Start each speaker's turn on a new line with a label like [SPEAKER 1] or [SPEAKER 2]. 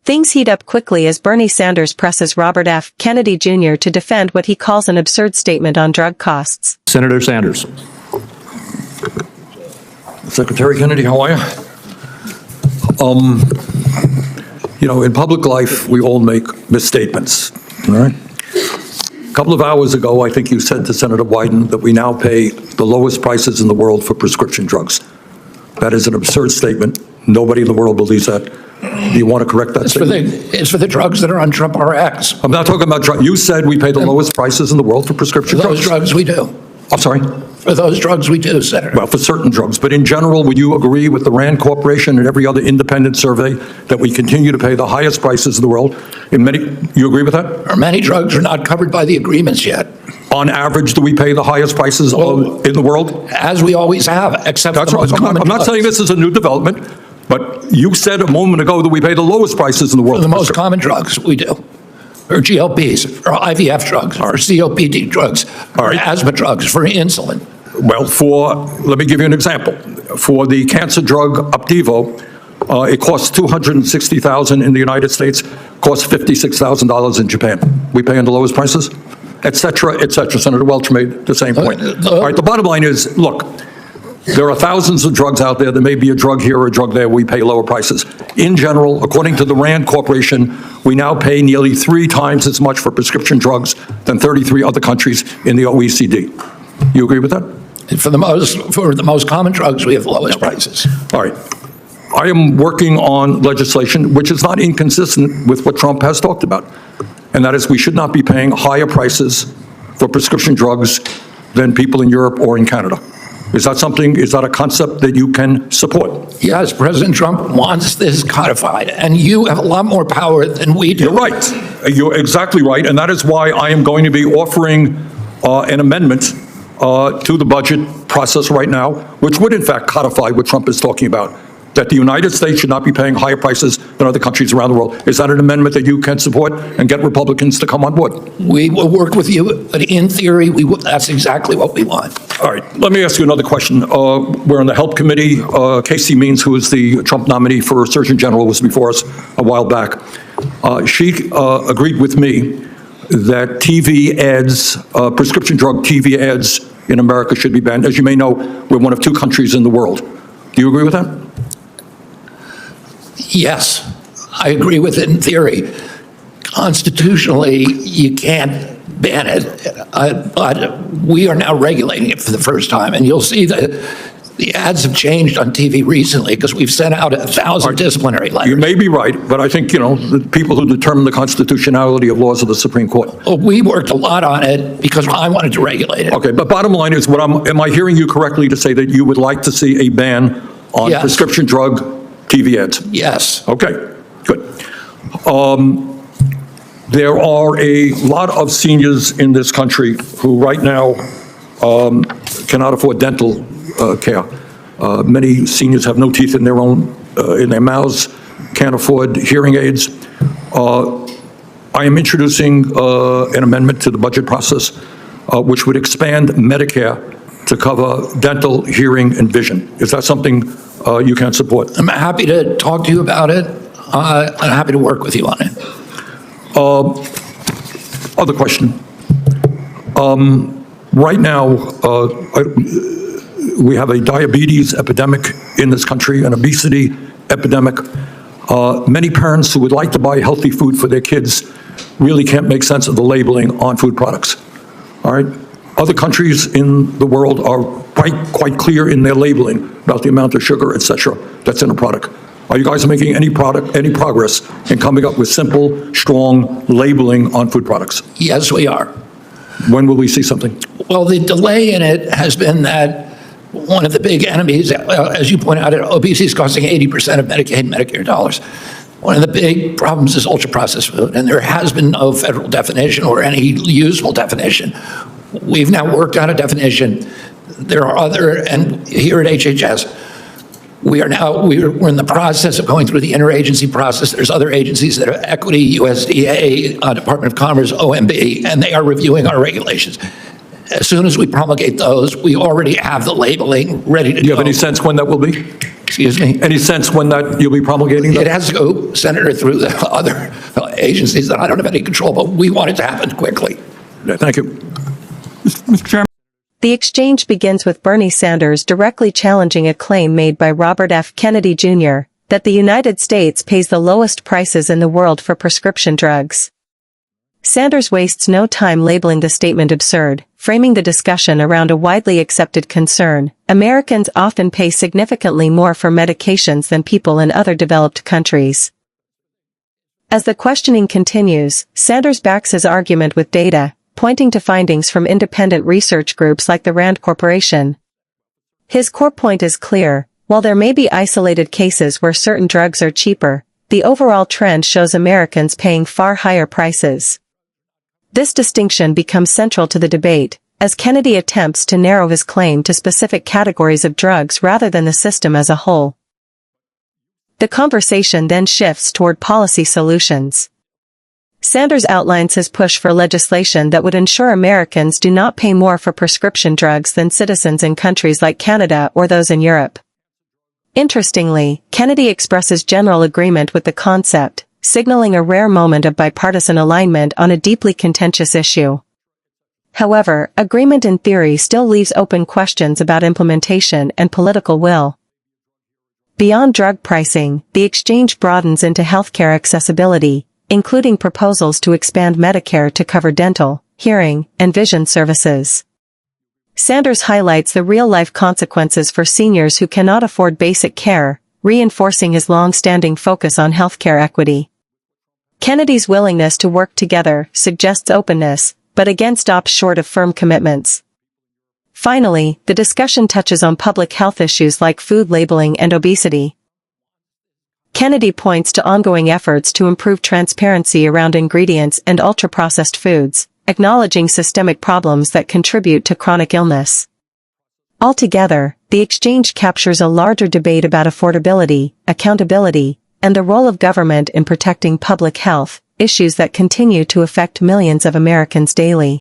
[SPEAKER 1] Things heat up quickly as Bernie Sanders presses Robert F. Kennedy Jr. to defend what he calls an absurd statement on drug costs.
[SPEAKER 2] Senator Sanders.
[SPEAKER 3] Secretary Kennedy, how are you? In public life, we all make misstatements, all right? A couple of hours ago, I think you said to Senator Wyden that we now pay the lowest prices in the world for prescription drugs. That is an absurd statement. Nobody in the world believes that. Do you want to correct that statement?
[SPEAKER 2] It's for the drugs that are on Trump RX.
[SPEAKER 3] I'm not talking about drugs. You said we pay the lowest prices in the world for prescription drugs.
[SPEAKER 2] For those drugs, we do.
[SPEAKER 3] I'm sorry?
[SPEAKER 2] For those drugs, we do, Senator.
[SPEAKER 3] Well, for certain drugs. But in general, would you agree with the RAND Corporation and every other independent survey that we continue to pay the highest prices in the world? You agree with that?
[SPEAKER 2] Many drugs are not covered by the agreements yet.
[SPEAKER 3] On average, do we pay the highest prices in the world?
[SPEAKER 2] As we always have, except for the most common
[SPEAKER 3] I'm not
[SPEAKER 2] drugs.
[SPEAKER 3] saying this is a new development, but you said a moment ago that we pay the lowest prices in the world.
[SPEAKER 2] For the most common drugs, we do. Or GLPs, or IVF drugs, or COPD drugs, or asthma drugs, for insulin.
[SPEAKER 3] Well, let me give you an example. For the cancer drug Opdivo, it costs $260,000 in the United States, costs $56,000 in Japan. We pay on the lowest prices, et cetera, et cetera. Senator Welch made the same point. All right, the bottom line is, look, there are thousands of drugs out there. There may be a drug here or a drug there. We pay lower prices. In general, according to the RAND Corporation, we now pay nearly 3 times as much for prescription drugs than 33 other countries in the OECD. You agree with that?
[SPEAKER 2] For the most common drugs, we have the lowest prices.
[SPEAKER 3] All right. I am working on legislation which is not inconsistent with what Trump has talked about, and that is we should not be paying higher prices for prescription drugs than people in Europe or in Canada. Is that a concept that you can support?
[SPEAKER 2] Yes, President Trump wants this codified, and you have a lot more power than we do.
[SPEAKER 3] You're right. You're exactly right, and that is why I am going to be offering an amendment to the budget process right now, which would in fact codify what Trump is talking about, that the United States should not be paying higher prices than other countries around the world. Is that an amendment that you can support and get Republicans to come on board?
[SPEAKER 2] We will work with you, but in theory, that's exactly what we want.
[SPEAKER 3] All right, let me ask you another question. We're on the Help Committee. Casey Means, who is the Trump nominee for Surgeon General, was before us a while back. She agreed with me that TV ads, prescription drug TV ads in America should be banned. As you may know, we're one of 2 countries in the world. Do you agree with that?
[SPEAKER 2] Yes, I agree with it in theory. Constitutionally, you can't ban it, but we are now regulating it for the first time, and you'll see that the ads have changed on TV recently because we've sent out 1,000 disciplinary letters.
[SPEAKER 3] You may be right, but I think, the people who determine the constitutionality of laws are the Supreme Court.
[SPEAKER 2] Well, we worked a lot on it because I wanted to regulate it.
[SPEAKER 3] Okay, but bottom line is, am I hearing you correctly to say that you would like to see a ban on prescription drug TV ads?
[SPEAKER 2] Yes.
[SPEAKER 3] Okay, good. There are a lot of seniors in this country who right now cannot afford dental care. Many seniors have no teeth in their mouths, can't afford hearing aids. I am introducing an amendment to the budget process which would expand Medicare to cover dental, hearing, and vision. Is that something you can support?
[SPEAKER 2] I'm happy to talk to you about it. I'm happy to work with you on it.
[SPEAKER 3] Other question. Right now, we have a diabetes epidemic in this country, an obesity epidemic. Many parents who would like to buy healthy food for their kids really can't make sense of the labeling on food products. All right? Other countries in the world are quite clear in their labeling about the amount of sugar, et cetera, that's in a product. Are you guys making any progress in coming up with simple, strong labeling on food products?
[SPEAKER 2] Yes, we are.
[SPEAKER 3] When will we see something?
[SPEAKER 2] Well, the delay in it has been that one of the big enemies, as you point out, obesity is costing 80% of Medicaid and Medicare dollars. One of the big problems is ultra-processed food, and there has been no federal definition or any usable definition. We've now worked out a definition. There are and here at HHS, we're in the process of going through the interagency process. There's other agencies that are Equity, USDA, Department of Commerce, OMB, and they are reviewing our regulations. As soon as we promulgate those, we already have the labeling ready to go.
[SPEAKER 3] Do you have any sense when that will be?
[SPEAKER 2] Excuse me?
[SPEAKER 3] Any sense when that you'll be promulgating
[SPEAKER 2] It
[SPEAKER 3] that?
[SPEAKER 2] has to go, Senator, through the other agencies that I don't have any control, but we want it to happen quickly.
[SPEAKER 3] Thank you.
[SPEAKER 4] Mr. Chairman.
[SPEAKER 1] The exchange begins with Bernie Sanders directly challenging a claim made by Robert F. Kennedy Jr. that the United States pays the lowest prices in the world for prescription drugs. Sanders wastes no time labeling the statement absurd, framing the discussion around a widely accepted concern: Americans often pay significantly more for medications than people in other developed countries. As the questioning continues, Sanders backs his argument with data, pointing to findings from independent research groups like the Rand Corporation. His core point is clear: while there may be isolated cases where certain drugs are cheaper, the overall trend shows Americans paying far higher prices. This distinction becomes central to the debate, as Kennedy attempts to narrow his claim to specific categories of drugs rather than the system as a whole. The conversation then shifts toward policy solutions. Sanders outlines his push for legislation that would ensure Americans do not pay more for prescription drugs than citizens in countries like Canada or those in Europe. Interestingly, Kennedy expresses general agreement with the concept, signaling a rare moment of bipartisan alignment on a deeply contentious issue. However, agreement in theory still leaves open questions about implementation and political will. Beyond drug pricing, the exchange broadens into healthcare accessibility, including proposals to expand Medicare to cover dental, hearing, and vision services. Sanders highlights the real-life consequences for seniors who cannot afford basic care, reinforcing his long-standing focus on healthcare equity. Kennedy's willingness to work together suggests openness, but again stops short of firm commitments. Finally, the discussion touches on public health issues like food labeling and obesity. Kennedy points to ongoing efforts to improve transparency around ingredients and ultra-processed foods, acknowledging systemic problems that contribute to chronic illness. Altogether, the exchange captures a larger debate about affordability, accountability, and the role of government in protecting public health, issues that continue to affect millions of Americans daily.